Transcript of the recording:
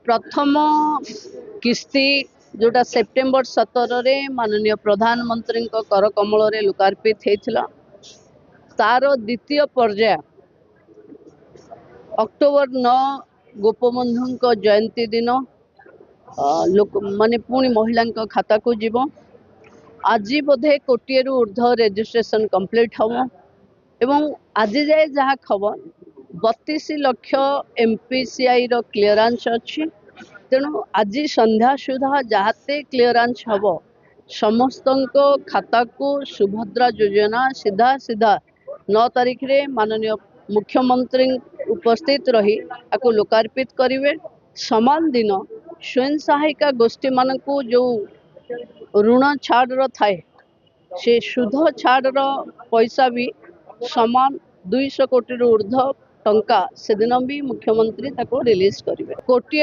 प्रथम किस्ती जोटा सेप्टेम्बर 17 माननीय प्रधानमंत्री कर कमल लोकार्पित होता तार द्वितीय पर्याय अक्टोबर 9 गोपबंधु जयंती दिन लोक माने पुणी महिला खाता को जीव आज बोधे कोटिए ऊर्ध्व रेजिस्ट्रेशन कंप्लीट हम एवं आज जाए जहाँ खबर 32 लाख एमपीसीआई रो क्लीयरेंस अच्छी तेणु आज संध्या सुधा जहाते क्लीयरेंस हम समस्त खाता को सुभद्रा योजना सीधा सीधा 9 तारीख रे माननीय मुख्यमंत्री उपस्थित रही आपको लोकार्पित करेंगे। समान दिन स्वयं सहायिका गोष्ठी मान को जो ऋण छाड़ थाए से सुध छाड़ पैसा भी समान 200 कोटी ऊर्ध्व टंका से दिन भी मुख्यमंत्री रिलीज करेंगे। कोटिए